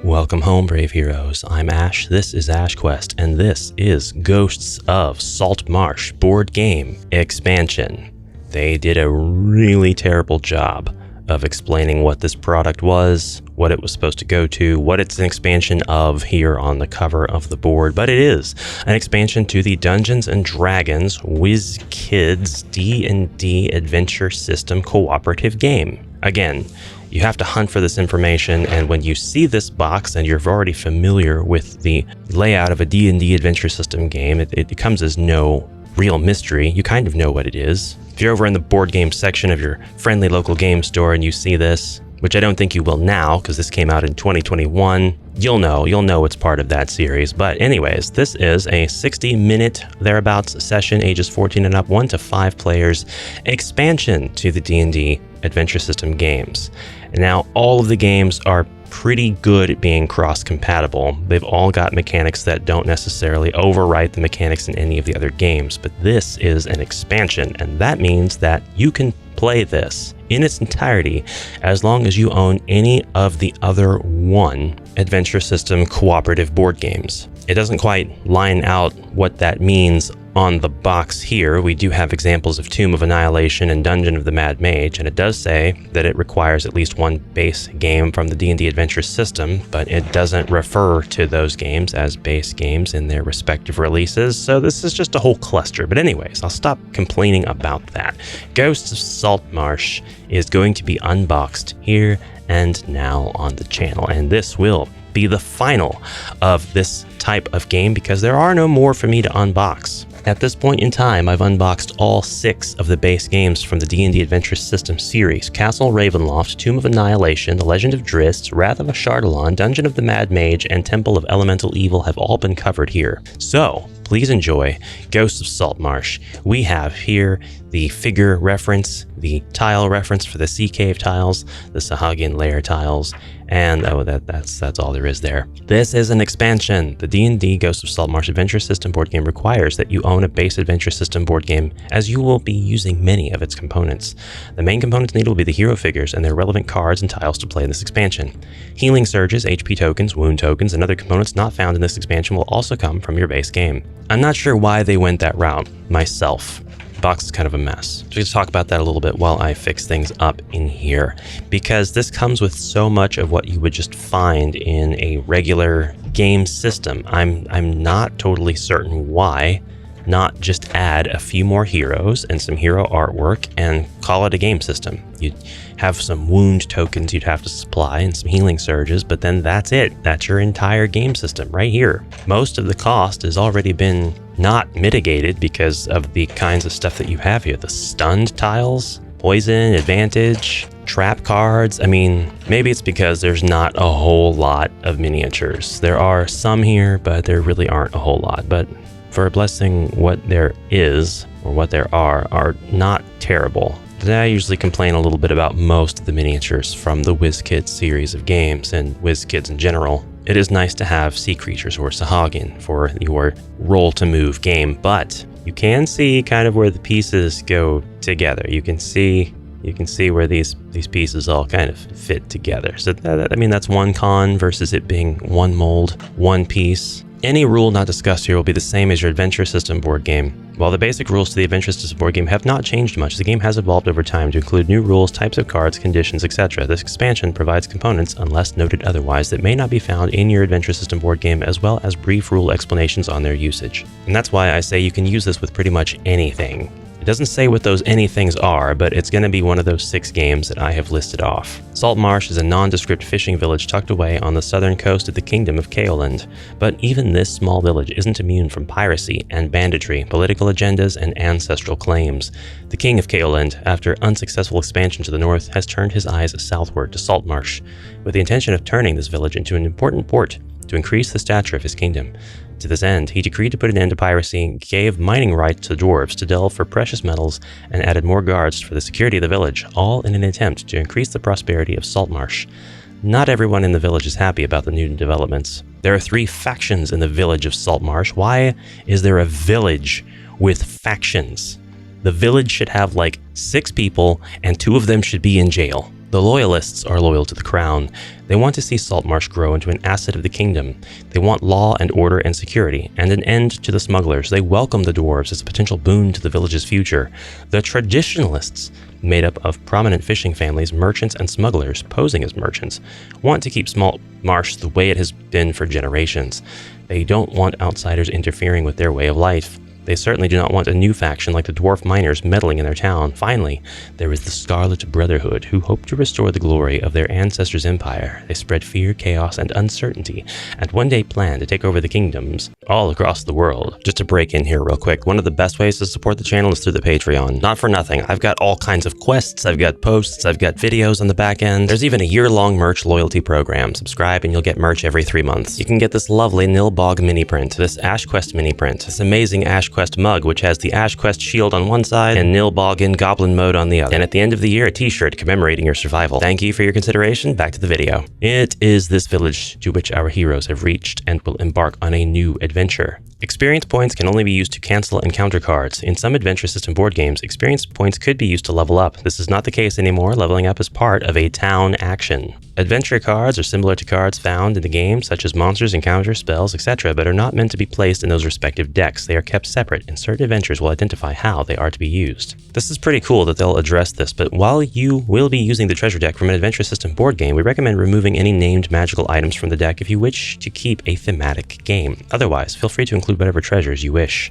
Welcome home, brave heroes. I'm Ash, this is AshQuest, and this is Ghosts of Saltmarsh board game expansion. They did a really terrible job of explaining what this product was, what it was supposed to go to, what it's an expansion of here on the cover of the board, but it is an expansion to the Dungeons & Dragons WizKids D&D Adventure System cooperative game. Again, you have to hunt for this information, and when you see this box and you're already familiar with the layout of a D&D Adventure System game, it comes as no real mystery. You kind of know what it is. If you're over in the board game section of your friendly local game store and you see this, which I don't think you will now because this came out in 2021, you'll know it's part of that series. But anyways, this is a 60-minute thereabouts session, ages 14 and up, 1 to 5 players, expansion to the D&D Adventure System games. And now all of the games are pretty good at being cross-compatible. They've all got mechanics that don't necessarily overwrite the mechanics in any of the other games, but this is an expansion, and that means that you can play this in its entirety as long as you own any of the other one Adventure System cooperative board games. It doesn't quite line out what that means on the box here. We do have examples of Tomb of Annihilation and Dungeon of the Mad Mage, and it does say that it requires at least one base game from the D&D Adventure System, but it doesn't refer to those games as base games in their respective releases, so this is just a whole cluster. But anyways, I'll stop complaining about that. Ghosts of Saltmarsh is going to be unboxed here and now on the channel, and this will be the final of this type of game because there are no more for me to unbox. At this point in time, I've unboxed all 6 of the base games from the D&D Adventure System series: Castle Ravenloft, Tomb of Annihilation, The Legend of Drizzt, Wrath of Ashardalon, Dungeon of the Mad Mage, and Temple of Elemental Evil have all been covered here. So please enjoy Ghosts of Saltmarsh. We have here the figure reference, the tile reference for the Sea Cave tiles, the Sahagin layer tiles, and that's all there is there. This is an expansion. The D&D Ghosts of Saltmarsh Adventure System board game requires that you own a base Adventure System board game, as you will be using many of its components. The main components needed will be the hero figures and their relevant cards and tiles to play in this expansion. Healing surges, HP tokens, wound tokens, and other components not found in this expansion will also come from your base game. I'm not sure why they went that route myself. The box is kind of a mess. So we can talk about that a little bit while I fix things up in here, because this comes with so much of what you would just find in a regular game system. I'm not totally certain why not just add a few more heroes and some hero artwork and call it a game system. You'd have some wound tokens you'd have to supply and some healing surges, but then that's it. That's your entire game system right here. Most of the cost has already been not mitigated because of the kinds of stuff that you have here. The stunned tiles, poison, advantage, trap cards. I mean, maybe it's because there's not a whole lot of miniatures. There are some here, but there really aren't a whole lot. But for a blessing, what there is, or what there are not terrible. I usually complain a little bit about most of the miniatures from the WizKids series of games, and WizKids in general. It is nice to have sea creatures or Sahagin for your roll to move game, but you can see kind of where the pieces go together. You can see where these pieces all kind of fit together. So that's one con versus it being one mold, one piece. Any rule not discussed here will be the same as your Adventure System board game. While the basic rules to the Adventure System board game have not changed much, the game has evolved over time to include new rules, types of cards, conditions, etc. This expansion provides components, unless noted otherwise, that may not be found in your Adventure System board game, as well as brief rule explanations on their usage. And that's why I say you can use this with pretty much anything. It doesn't say what those anythings are, but it's going to be one of those 6 games that I have listed off. Saltmarsh is a nondescript fishing village tucked away on the southern coast of the Kingdom of Kaoland. But even this small village isn't immune from piracy and banditry, political agendas, and ancestral claims. The King of Kaoland, after unsuccessful expansion to the north, has turned his eyes southward to Saltmarsh, with the intention of turning this village into an important port to increase the stature of his kingdom. To this end, he decreed to put an end to piracy, gave mining rights to dwarves to delve for precious metals, and added more guards for the security of the village, all in an attempt to increase the prosperity of Saltmarsh. Not everyone in the village is happy about the new developments. There are 3 factions in the village of Saltmarsh. Why is there a village with factions? The village should have like 6 people, and 2 of them should be in jail. The Loyalists are loyal to the crown. They want to see Saltmarsh grow into an asset of the kingdom. They want law and order and security, and an end to the smugglers. They welcome the dwarves as a potential boon to the village's future. The Traditionalists, made up of prominent fishing families, merchants, and smugglers posing as merchants, want to keep Saltmarsh the way it has been for generations. They don't want outsiders interfering with their way of life. They certainly do not want a new faction like the dwarf miners meddling in their town. Finally, there is the Scarlet Brotherhood, who hope to restore the glory of their ancestors' empire. They spread fear, chaos, and uncertainty, and one day plan to take over the kingdoms all across the world. Just to break in here real quick, one of the best ways to support the channel is through the Patreon. Not for nothing, I've got all kinds of quests, I've got posts, I've got videos on the back end. There's even a year-long merch loyalty program. Subscribe and you'll get merch every 3 months. You can get this lovely Nilbog mini print, this AshQuest mini print, this amazing AshQuest mug, which has the AshQuest shield on one side and Nilbog in goblin mode on the other. And at the end of the year, a t-shirt commemorating your survival. Thank you for your consideration. Back to the video. It is this village to which our heroes have reached and will embark on a new adventure. Experience points can only be used to cancel encounter cards. In some adventure system board games, experience points could be used to level up. This is not the case anymore. Leveling up is part of a town action. Adventure cards are similar to cards found in the game, such as monsters, encounters, spells, etc., but are not meant to be placed in those respective decks. They are kept separate, and certain adventures will identify how they are to be used. This is pretty cool that they'll address this, but while you will be using the treasure deck from an adventure system board game, we recommend removing any named magical items from the deck if you wish to keep a thematic game. Otherwise, feel free to include whatever treasures you wish.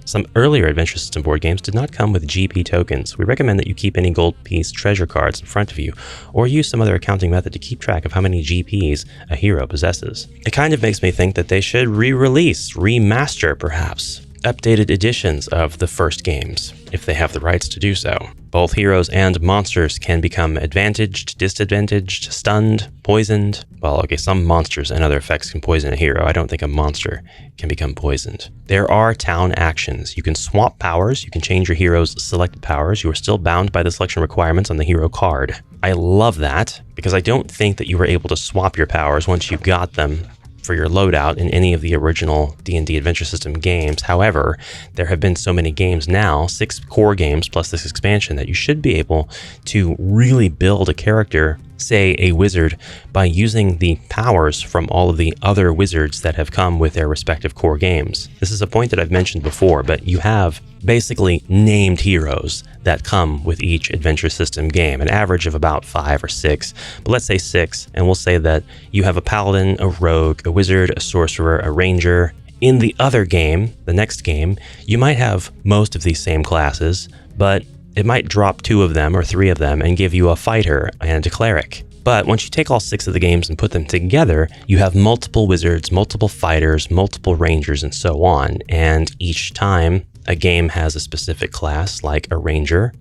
Some earlier adventure system board games did not come with GP tokens. We recommend that you keep any gold piece treasure cards in front of you, or use some other accounting method to keep track of how many GPs a hero possesses. It kind of makes me think that they should re-release, remaster perhaps, updated editions of the first games, if they have the rights to do so. Both heroes and monsters can become advantaged, disadvantaged, stunned, poisoned. Well, okay, some monsters and other effects can poison a hero. I don't think a monster can become poisoned. There are town actions. You can swap powers. You can change your hero's selected powers. You are still bound by the selection requirements on the hero card. I love that because I don't think that you were able to swap your powers once you got them for your loadout in any of the original D&D Adventure System games. However, there have been so many games now, 6 core games plus this expansion, that you should be able to really build a character, say a wizard, by using the powers from all of the other wizards that have come with their respective core games. This is a point that I've mentioned before, but you have basically named heroes that come with each adventure system game, an average of about 5 or 6, but let's say 6, and we'll say that you have a paladin, a rogue, a wizard, a sorcerer, a ranger. In the other game, the next game, you might have most of these same classes, but it might drop 2 of them or 3 of them and give you a fighter and a cleric. But once you take all 6 of the games and put them together, you have multiple wizards, multiple fighters, multiple rangers, and so on. And each time a game has a specific class, like a ranger,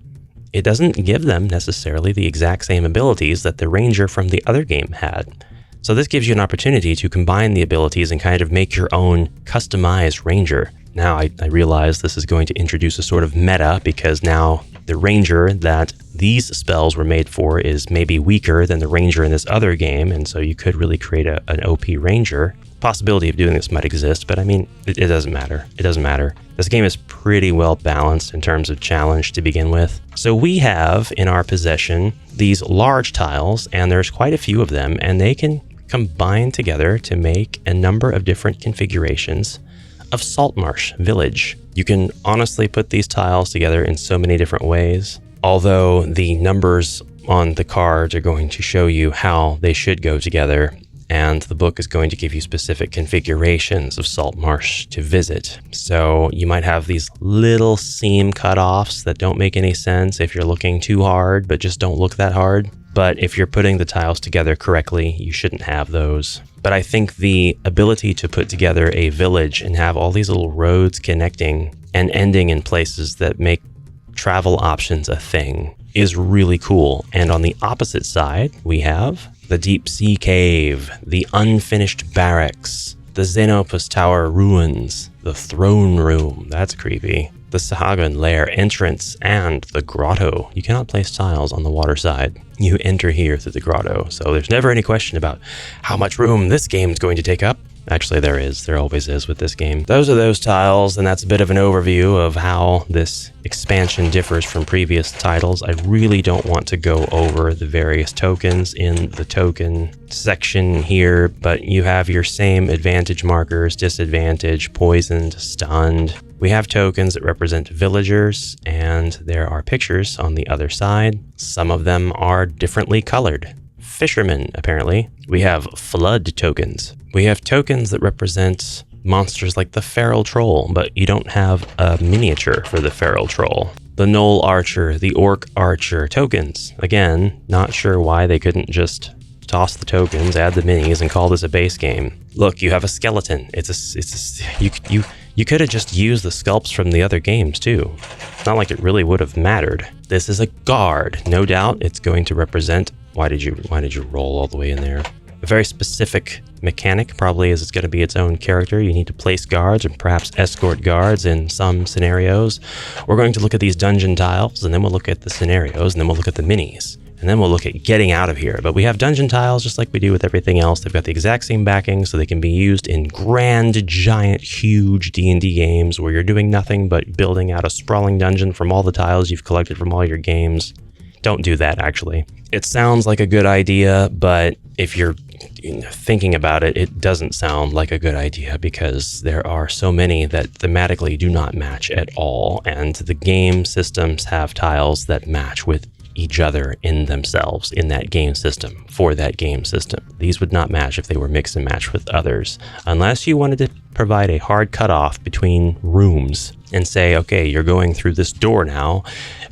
it doesn't give them necessarily the exact same abilities that the ranger from the other game had. So this gives you an opportunity to combine the abilities and kind of make your own customized ranger. Now, I realize this is going to introduce a sort of meta, because now the ranger that these spells were made for is maybe weaker than the ranger in this other game, and so you could really create an OP ranger. Possibility of doing this might exist, but I mean, it doesn't matter. It doesn't matter. This game is pretty well balanced in terms of challenge to begin with. So we have in our possession these large tiles, and there's quite a few of them, and they can combine together to make a number of different configurations of Saltmarsh Village. You can honestly put these tiles together in so many different ways, although the numbers on the cards are going to show you how they should go together, and the book is going to give you specific configurations of Saltmarsh to visit. So you might have these little seam cutoffs that don't make any sense if you're looking too hard, but just don't look that hard. But if you're putting the tiles together correctly, you shouldn't have those. But I think the ability to put together a village and have all these little roads connecting and ending in places that make travel options a thing is really cool. And on the opposite side, we have the Deep Sea Cave, the Unfinished Barracks, the Xenopus Tower Ruins, the Throne Room, that's creepy, the Sahagan Lair entrance, and the grotto. You cannot place tiles on the water side. You enter here through the grotto, so there's never any question about how much room this game is going to take up. Actually, there always is with this game. Those are those tiles, and that's a bit of an overview of how this expansion differs from previous titles. I really don't want to go over the various tokens in the token section here, but you have your same advantage markers: disadvantage, poisoned, stunned. We have tokens that represent villagers, and there are pictures on the other side. Some of them are differently colored. Fishermen, apparently. We have flood tokens. We have tokens that represent monsters like the feral troll, but you don't have a miniature for the feral troll. The gnoll archer, the orc archer tokens. Again, not sure why they couldn't just toss the tokens, add the minis, and call this a base game. Look, you have a skeleton. You could have just used the sculpts from the other games too. It's not like it really would have mattered. This is a guard. No doubt it's going to represent. Why did you roll all the way in there? A very specific mechanic probably is it's going to be its own character. You need to place guards and perhaps escort guards in some scenarios. We're going to look at these dungeon tiles, and then we'll look at the scenarios, and then we'll look at the minis. And then we'll look at getting out of here. But we have dungeon tiles just like we do with everything else. They've got the exact same backing, so they can be used in grand, giant, huge D&D games where you're doing nothing but building out a sprawling dungeon from all the tiles you've collected from all your games. Don't do that, actually. It sounds like a good idea, but if you're thinking about it, it doesn't sound like a good idea because there are so many that thematically do not match at all, and the game systems have tiles that match with each other in themselves in that game system for that game system. These would not match if they were mix and match with others, unless you wanted to provide a hard cutoff between rooms and say, okay, you're going through this door now,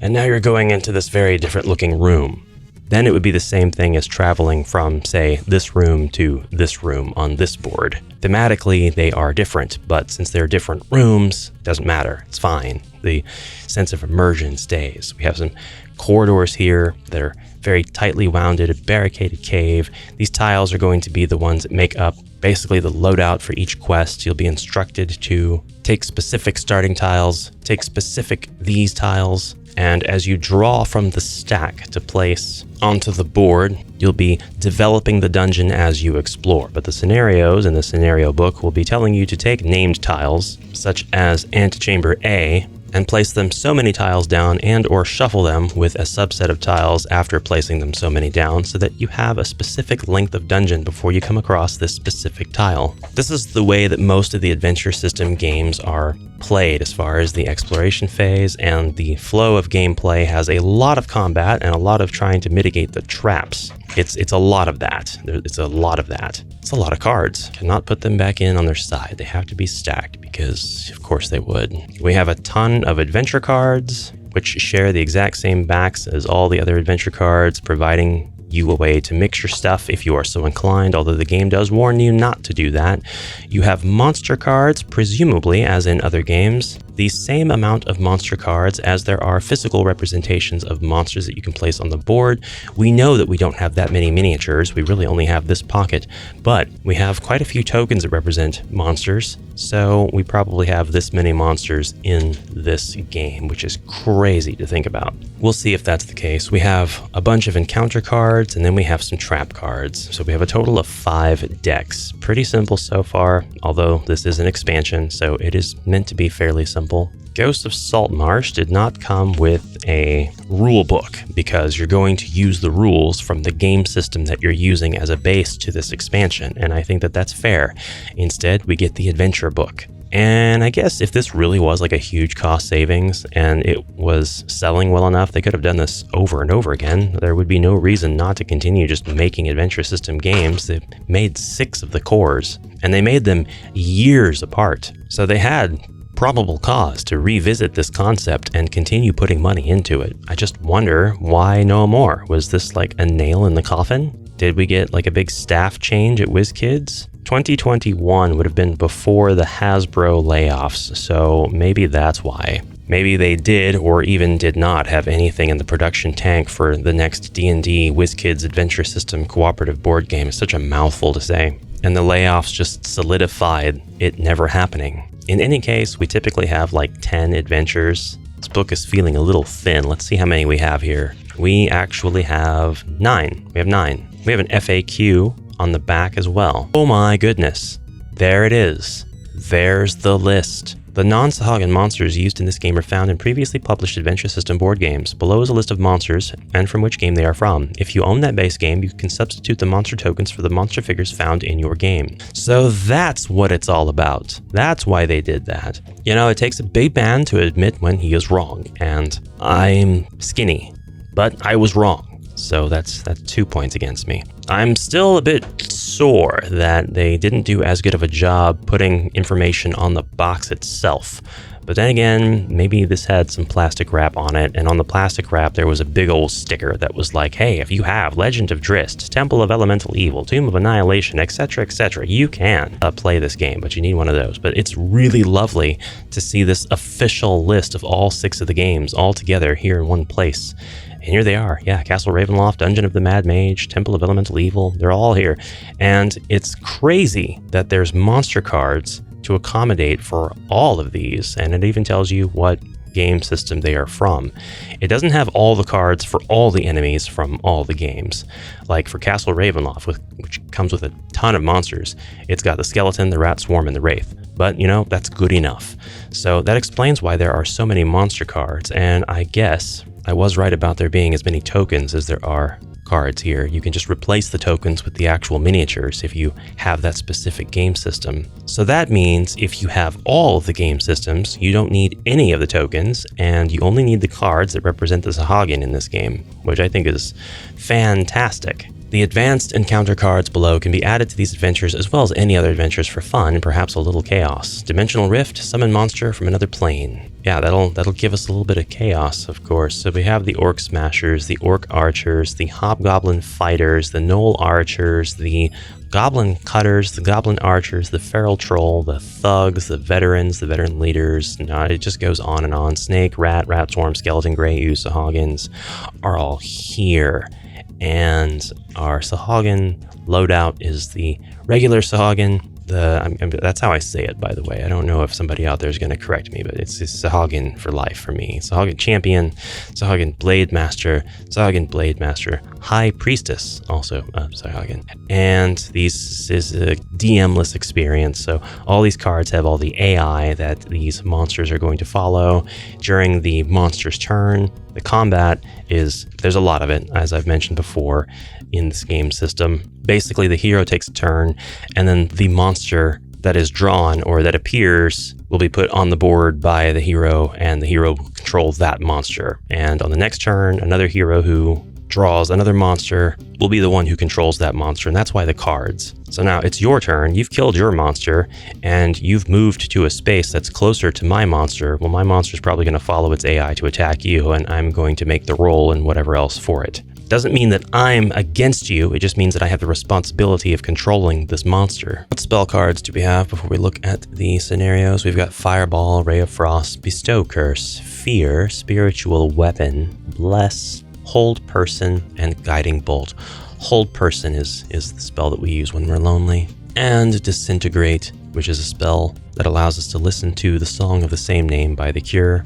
and now you're going into this very different looking room. Then it would be the same thing as traveling from, say, this room to this room on this board. Thematically, they are different, but since they're different rooms, it doesn't matter. It's fine. The sense of immersion stays. We have some corridors here that are very tightly wounded, a barricaded cave. These tiles are going to be the ones that make up basically the loadout for each quest. You'll be instructed to take specific starting tiles, take specific these tiles, and as you draw from the stack to place onto the board, you'll be developing the dungeon as you explore. But the scenarios in the scenario book will be telling you to take named tiles, such as Antechamber A, and place them so many tiles down and or shuffle them with a subset of tiles after placing them so many down so that you have a specific length of dungeon before you come across this specific tile. This is the way that most of the adventure system games are played as far as the exploration phase, and the flow of gameplay has a lot of combat and a lot of trying to mitigate the traps. It's a lot of that. It's a lot of that. It's a lot of cards. Cannot put them back in on their side. They have to be stacked because, of course, they would. We have a ton of adventure cards, which share the exact same backs as all the other adventure cards, providing you a way to mix your stuff if you are so inclined, although the game does warn you not to do that. You have monster cards, presumably, as in other games, the same amount of monster cards as there are physical representations of monsters that you can place on the board. We know that we don't have that many miniatures. We really only have this pocket, but we have quite a few tokens that represent monsters, so we probably have this many monsters in this game, which is crazy to think about. We'll see if that's the case. We have a bunch of encounter cards, and then we have some trap cards. So we have a total of 5 decks. Pretty simple so far, although this is an expansion, so it is meant to be fairly simple. Ghosts of Saltmarsh did not come with a rule book because you're going to use the rules from the game system that you're using as a base to this expansion, and I think that that's fair. Instead, we get the adventure book. And I guess if this really was like a huge cost savings and it was selling well enough, they could have done this over and over again. There would be no reason not to continue just making adventure system games. They made 6 of the cores, and they made them years apart. So they had probable cause to revisit this concept and continue putting money into it. I just wonder why no more. Was this like a nail in the coffin? Did we get like a big staff change at WizKids? 2021 would have been before the Hasbro layoffs, so maybe that's why. Maybe they did or even did not have anything in the production tank for the next D&D WizKids Adventure System cooperative board game. It's such a mouthful to say. And the layoffs just solidified it never happening. In any case, we typically have like 10 adventures. This book is feeling a little thin. Let's see how many we have here. We actually have 9. We have 9. We have an FAQ on the back as well. Oh my goodness. There it is. There's the list. The non-Sahagin monsters used in this game are found in previously published Adventure System board games. Below is a list of monsters and from which game they are from. If you own that base game, you can substitute the monster tokens for the monster figures found in your game. So that's what it's all about. That's why they did that. You know, it takes a big man to admit when he is wrong, and I'm skinny, but I was wrong. So that's 2 points against me. I'm still a bit sore that they didn't do as good of a job putting information on the box itself. But then again, maybe this had some plastic wrap on it, and on the plastic wrap there was a big old sticker that was like, hey, if you have Legend of Drizzt, Temple of Elemental Evil, Tomb of Annihilation, etc., you can play this game, but you need one of those. But it's really lovely to see this official list of all 6 of the games all together here in one place. And here they are. Yeah, Castle Ravenloft, Dungeon of the Mad Mage, Temple of Elemental Evil, they're all here. And it's crazy that there's monster cards to accommodate for all of these, and it even tells you what game system they are from. It doesn't have all the cards for all the enemies from all the games. Like for Castle Ravenloft, which comes with a ton of monsters, it's got the skeleton, the rat swarm, and the wraith. But, you know, that's good enough. So that explains why there are so many monster cards, and I guess I was right about there being as many tokens as there are cards here. You can just replace the tokens with the actual miniatures if you have that specific game system. So that means if you have all of the game systems, you don't need any of the tokens, and you only need the cards that represent the Sahagin in this game, which I think is fantastic. The advanced encounter cards below can be added to these adventures as well as any other adventures for fun and perhaps a little chaos. Dimensional Rift, summon monster from another plane. Yeah, that'll give us a little bit of chaos, of course. So we have the Orc Smashers, the Orc Archers, the Hobgoblin Fighters, the Gnoll Archers, the Goblin Cutters, the Goblin Archers, the Feral Troll, the Thugs, the Veterans, the Veteran Leaders. It just goes on and on. Snake, Rat, Rat Swarm, Skeleton, Grey Ooze, Sahagins are all here. And our Sahagin loadout is the regular Sahagin. That's how I say it, by the way. I don't know if somebody out there is going to correct me, but it's Sahagin for life for me. Sahagin Champion, Sahagin Blade Master, High Priestess, also Sahagin. And this is a DM-less experience, so all these cards have all the AI that these monsters are going to follow during the monster's turn. The combat there's a lot of it, as I've mentioned before, in this game system. Basically, the hero takes a turn, and then the monster that is drawn or that appears will be put on the board by the hero, and the hero controls that monster. And on the next turn, another hero who draws another monster will be the one who controls that monster, and that's why the cards. So now it's your turn, you've killed your monster, and you've moved to a space that's closer to my monster. Well, my monster's probably going to follow its AI to attack you, and I'm going to make the roll and whatever else for it. Doesn't mean that I'm against you, it just means that I have the responsibility of controlling this monster. What spell cards do we have before we look at the scenarios? We've got Fireball, Ray of Frost, Bestow Curse, Fear, Spiritual Weapon, Bless, Hold Person, and Guiding Bolt. Hold Person is the spell that we use when we're lonely. And Disintegrate, which is a spell that allows us to listen to the song of the same name by The Cure.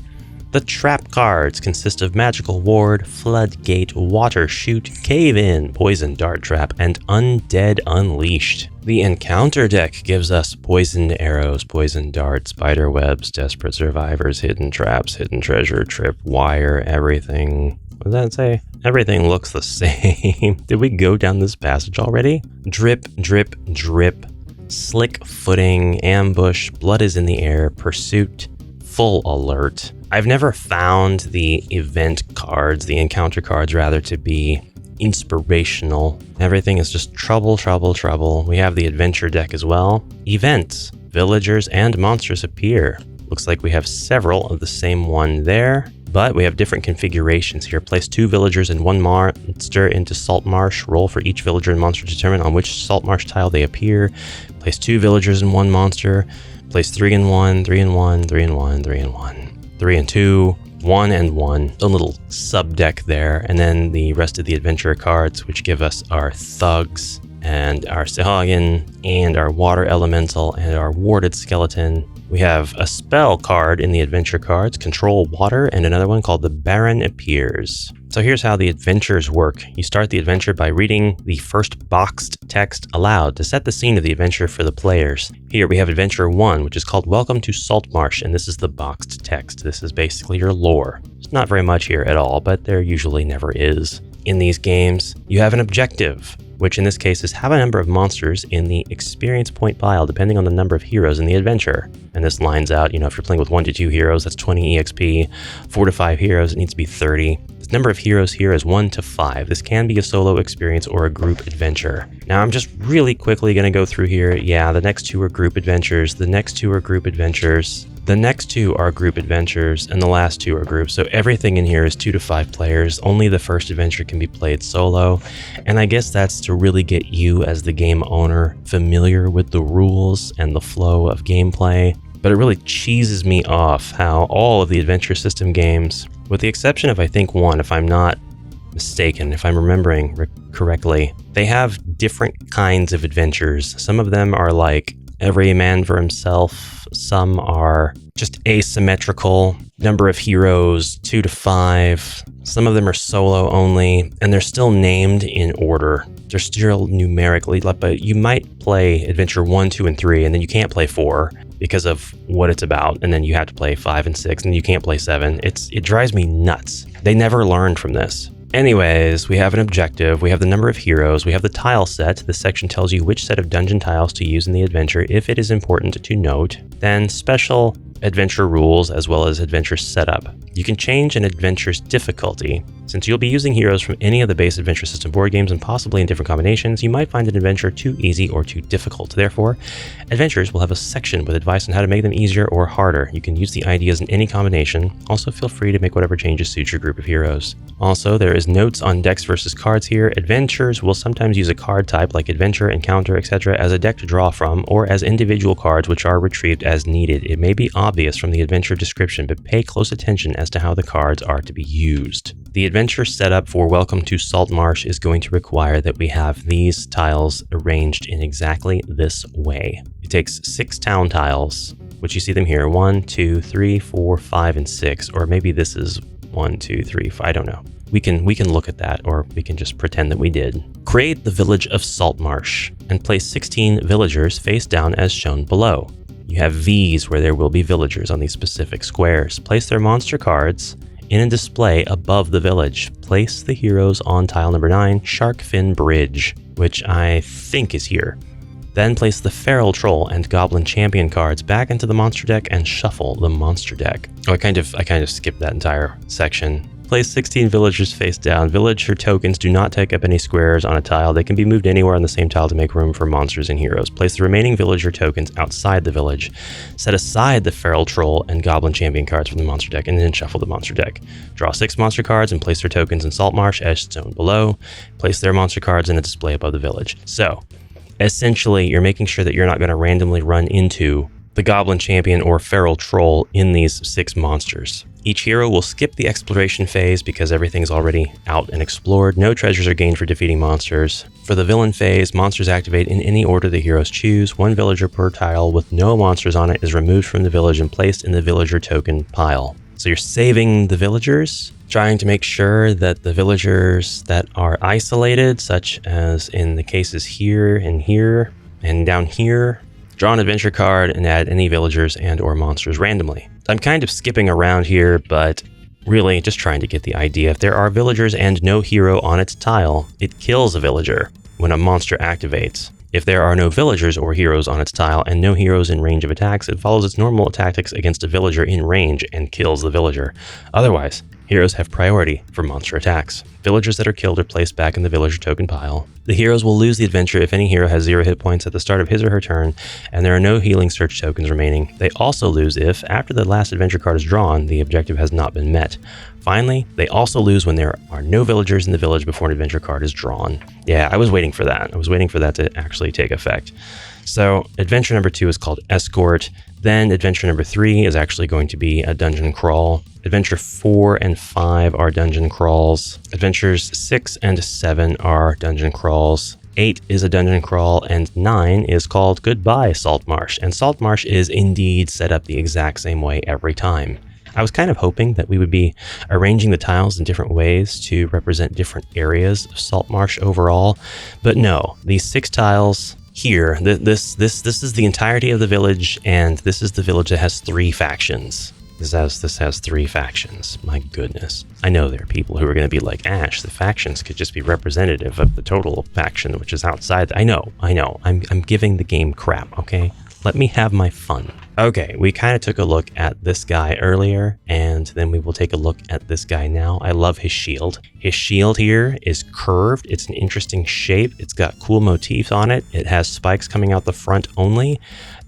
The trap cards consist of Magical Ward, Floodgate, Water Shoot, Cave In, Poison Dart Trap, and Undead Unleashed. The encounter deck gives us Poisoned Arrows, Poisoned Darts, Spider Webs, Desperate Survivors, Hidden Traps, Hidden Treasure, Trip Wire, everything. What does that say? Everything looks the same. Did we go down this passage already? Drip, drip, drip. Slick footing, ambush, blood is in the air, pursuit, full alert. I've never found the event cards, the encounter cards rather, to be inspirational. Everything is just trouble, trouble, trouble. We have the adventure deck as well. Events, villagers and monsters appear. Looks like we have several of the same one there, but we have different configurations here. Place 2 villagers and 1 monster into Saltmarsh. Roll for each villager and monster to determine on which Saltmarsh tile they appear. Place 2 villagers and 1 monster. Place 3 and 1, 3 and 1, 3 and 1, 3 and 1. 3 and 2, 1 and 1. A little sub deck there, and then the rest of the adventure cards, which give us our thugs and our Sahagin and our water elemental and our warded skeleton We have a spell card in the adventure cards, Control Water, and another one called the Baron Appears. So here's how the adventures work. You start the adventure by reading the first boxed text aloud to set the scene of the adventure for the players. Here we have Adventure 1, which is called Welcome to Saltmarsh, and this is the boxed text. This is basically your lore. There's not very much here at all, but there usually never is. In these games, you have an objective, which in this case is have a number of monsters in the experience point pile depending on the number of heroes in the adventure. And this lines out, if you're playing with 1 to 2 heroes, that's 20 EXP, 4 to 5 heroes, it needs to be 30. The number of heroes here is 1 to 5. This can be a solo experience or a group adventure. Now I'm just really quickly going to go through here. Yeah, the next 2 are group adventures, the next 2 are group adventures, the next 2 are group adventures, and the last 2 are groups. So everything in here is 2 to 5 players. Only the first adventure can be played solo. And I guess that's to really get you as the game owner familiar with the rules and the flow of gameplay. But it really cheeses me off how all of the adventure system games, with the exception of I think one, if I'm not mistaken, if I'm remembering correctly, they have different kinds of adventures. Some of them are like every man for himself. Some are just asymmetrical, number of heroes 2 to 5. Some of them are solo only, and they're still named in order. They're still numerically, but you might play Adventure 1, 2, and 3, and then you can't play 4 because of what it's about, and then you have to play 5 and 6, and you can't play 7. It drives me nuts. They never learned from this. Anyways, we have an objective, we have the number of heroes, we have the tile set. This section tells you which set of dungeon tiles to use in the adventure if it is important to note. Then special adventure rules as well as adventure setup. You can change an adventure's difficulty. Since you'll be using heroes from any of the base adventure system board games and possibly in different combinations, you might find an adventure too easy or too difficult. Therefore, adventures will have a section with advice on how to make them easier or harder. You can use the ideas in any combination. Also, feel free to make whatever changes suit your group of heroes. Also, there is notes on decks versus cards here. Adventures will sometimes use a card type like adventure, encounter, etc. as a deck to draw from, or as individual cards which are retrieved as needed. It may be obvious from the adventure description, but pay close attention as to how the cards are to be used. The adventure setup for Welcome to Saltmarsh is going to require that we have these tiles arranged in exactly this way. It takes 6 town tiles, which you see them here, 1, 2, 3, 4, 5, and 6, or maybe this is 1, 2, 3, 5, I don't know. We can look at that, or we can just pretend that we did. Create the village of Saltmarsh and place 16 villagers face down as shown below. You have V's where there will be villagers on these specific squares. Place their monster cards in a display above the village. Place the heroes on tile number 9, Shark Fin Bridge, which I think is here. Then place the Feral Troll and Goblin Champion cards back into the monster deck and shuffle the monster deck. Oh, I kind of skipped that entire section. Place 16 villagers face down. Villager tokens do not take up any squares on a tile. They can be moved anywhere on the same tile to make room for monsters and heroes. Place the remaining villager tokens outside the village. Set aside the Feral Troll and Goblin Champion cards from the monster deck, and then shuffle the monster deck. Draw 6 monster cards and place their tokens in Saltmarsh as shown below. Place their monster cards in a display above the village. So, essentially, you're making sure that you're not going to randomly run into the Goblin Champion or Feral Troll in these 6 monsters. Each hero will skip the exploration phase because everything's already out and explored. No treasures are gained for defeating monsters. For the villain phase, monsters activate in any order the heroes choose. 1 villager per tile with no monsters on it is removed from the village and placed in the villager token pile. So you're saving the villagers, trying to make sure that the villagers that are isolated, such as in the cases here and down here, draw an adventure card and add any villagers and or monsters randomly. I'm kind of skipping around here, but really just trying to get the idea. If there are villagers and no hero on its tile, it kills a villager when a monster activates. If there are no villagers or heroes on its tile and no heroes in range of attacks, it follows its normal tactics against a villager in range and kills the villager. Otherwise, heroes have priority for monster attacks. Villagers that are killed are placed back in the villager token pile. The heroes will lose the adventure if any hero has 0 hit points at the start of his or her turn, and there are no healing search tokens remaining. They also lose if, after the last adventure card is drawn, the objective has not been met. Finally, they also lose when there are no villagers in the village before an adventure card is drawn. Yeah, I was waiting for that. I was waiting for that to actually take effect. So adventure number 2 is called Escort. Then adventure number 3 is actually going to be a dungeon crawl. Adventure 4 and 5 are dungeon crawls. Adventures 6 and 7 are dungeon crawls. 8 is a dungeon crawl, and 9 is called Goodbye Saltmarsh. And Saltmarsh is indeed set up the exact same way every time. I was kind of hoping that we would be arranging the tiles in different ways to represent different areas of Saltmarsh overall, but no, these 6 tiles here, this is the entirety of the village, and this is the village that has 3 factions. This has 3 factions. My goodness. I know there are people who are going to be like, Ash, the factions could just be representative of the total faction, which is outside. I know. I'm giving the game crap, okay? Let me have my fun. Okay, we kind of took a look at this guy earlier, and then we will take a look at this guy now. I love his shield. His shield here is curved. It's an interesting shape. It's got cool motifs on it. It has spikes coming out the front only,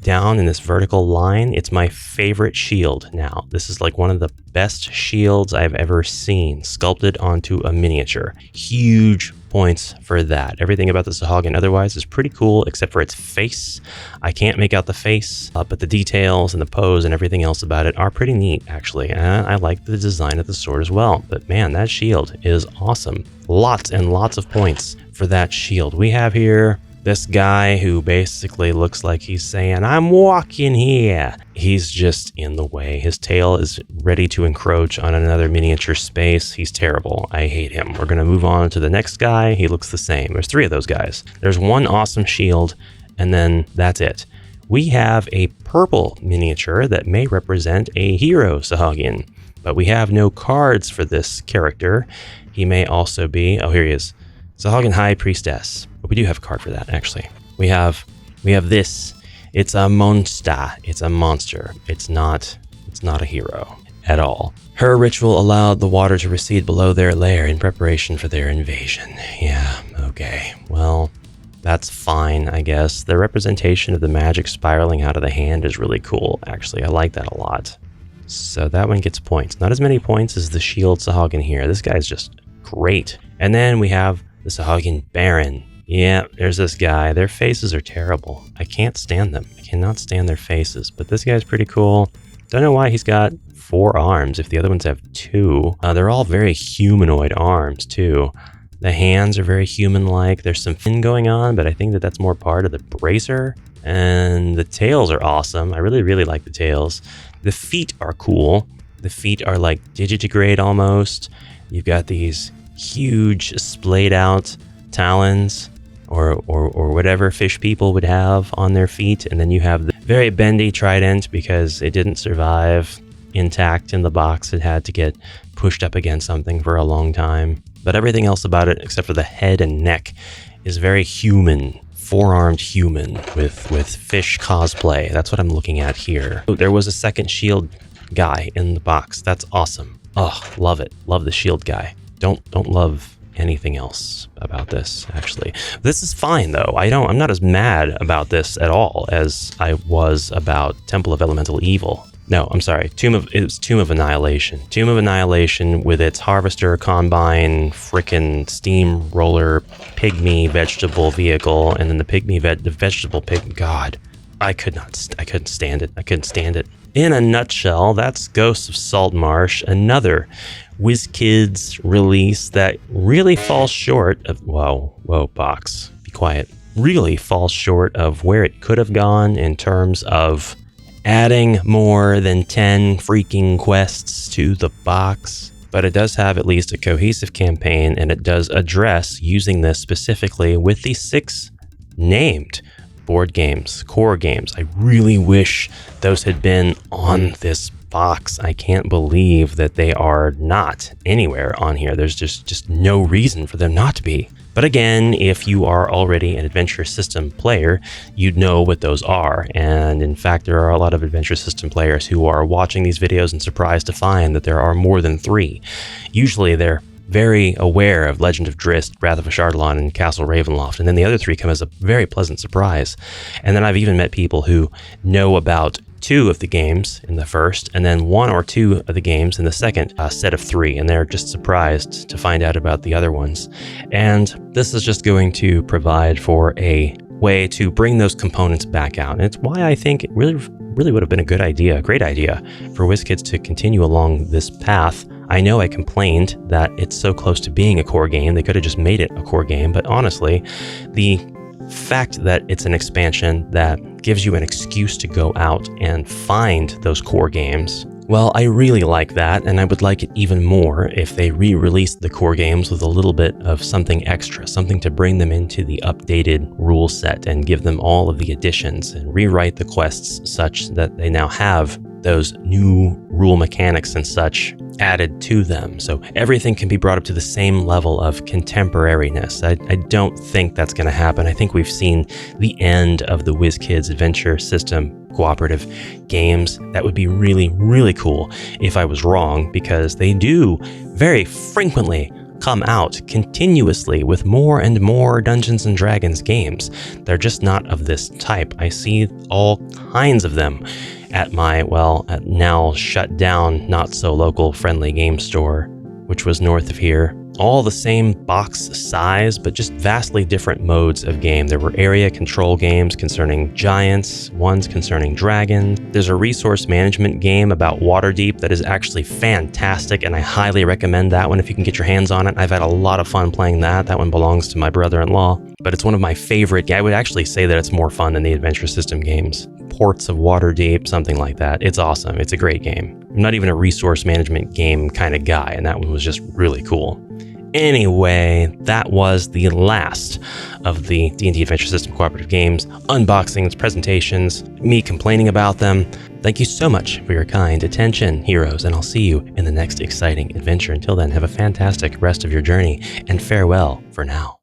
down in this vertical line. It's my favorite shield now. This is like one of the best shields I've ever seen, sculpted onto a miniature. Huge points for that. Everything about the Sahagin otherwise is pretty cool, except for its face. I can't make out the face, but the details and the pose and everything else about it are pretty neat, actually. And I like the design of the sword as well. But man, that shield is awesome. Lots and lots of points for that shield. We have here this guy who basically looks like he's saying, I'm walking here. He's just in the way. His tail is ready to encroach on another miniature space. He's terrible. I hate him. We're going to move on to the next guy. He looks the same. There's 3 of those guys. There's one awesome shield, and then that's it. We have a purple miniature that may represent a hero Sahagin, but we have no cards for this character. He may also be, oh, here he is, Sahagin High Priestess. But we do have a card for that, actually. We have this. It's a monster. It's a monster. It's not a hero at all. Her ritual allowed the water to recede below their lair in preparation for their invasion. Yeah, okay. Well, that's fine, I guess. The representation of the magic spiraling out of the hand is really cool, actually. I like that a lot. So that one gets points. Not as many points as the shield Sahagin here. This guy's just great. And then we have the Sahagin Baron. Yeah, there's this guy. Their faces are terrible. I can't stand them. I cannot stand their faces. But this guy's pretty cool. Don't know why he's got 4 arms if the other ones have 2. They're all very humanoid arms, too. The hands are very human-like. There's some fin going on, but I think that that's more part of the bracer. And the tails are awesome. I really, really like the tails. The feet are cool. The feet are like digitigrade almost. You've got these huge splayed out talons or whatever fish people would have on their feet, and then you have the very bendy trident because it didn't survive intact in the box. It had to get pushed up against something for a long time. But everything else about it, except for the head and neck, is very human, 4-armed human with fish cosplay. That's what I'm looking at here. There was a second shield guy in the box. That's awesome. Oh, love it. Love the shield guy. Don't love anything else about this, actually. This is fine, though. I'm not as mad about this at all as I was about Temple of Elemental Evil. No, I'm sorry. Tomb of Annihilation. Tomb of Annihilation with its harvester, combine, frickin' steamroller, pygmy vegetable vehicle, and then the vegetable pig. God, I couldn't stand it. I couldn't stand it. In a nutshell, that's Ghosts of Saltmarsh, another WizKids release that really falls short of, whoa, box, be quiet, really falls short of where it could have gone in terms of adding more than 10 freaking quests to the box. But it does have at least a cohesive campaign, and it does address using this specifically with the 6 named board games, core games. I really wish those had been on this box. I can't believe that they are not anywhere on here. There's just no reason for them not to be. But again, if you are already an adventure system player, you'd know what those are. And in fact, there are a lot of adventure system players who are watching these videos and surprised to find that there are more than 3. Usually they're very aware of Legend of Drizzt, Wrath of Ashardalon, and Castle Ravenloft, and then the other 3 come as a very pleasant surprise. And then I've even met people who know about 2 of the games in the first, and then 1 or 2 of the games in the second set of 3, and they're just surprised to find out about the other ones. And this is just going to provide for a way to bring those components back out. And it's why I think it really would have been a great idea for WizKids to continue along this path I know I complained that it's so close to being a core game. They could have just made it a core game, but honestly, the fact that it's an expansion that gives you an excuse to go out and find those core games, well, I really like that, and I would like it even more if they re-released the core games with a little bit of something extra, something to bring them into the updated rule set and give them all of the additions and rewrite the quests such that they now have those new rule mechanics and such added to them. So everything can be brought up to the same level of contemporariness. I don't think that's going to happen. I think we've seen the end of the WizKids adventure system cooperative games. That would be really, really cool if I was wrong, because they do very frequently come out continuously with more and more Dungeons and Dragons games. They're just not of this type. I see all kinds of them at my, at now shut down, not so local friendly game store, which was north of here. All the same box size, but just vastly different modes of game. There were area control games concerning giants, ones concerning dragons. There's a resource management game about Waterdeep that is actually fantastic, and I highly recommend that one if you can get your hands on it. I've had a lot of fun playing that. That one belongs to my brother-in-law, but it's one of my favorite. I would actually say that it's more fun than the adventure system games. Ports of Waterdeep, something like that. It's awesome. It's a great game. I'm not even a resource management game kind of guy, and that one was just really cool. Anyway, that was the last of the D&D Adventure System cooperative games, unboxings, presentations, me complaining about them. Thank you so much for your kind attention, heroes, and I'll see you in the next exciting adventure. Until then, have a fantastic rest of your journey, and farewell for now.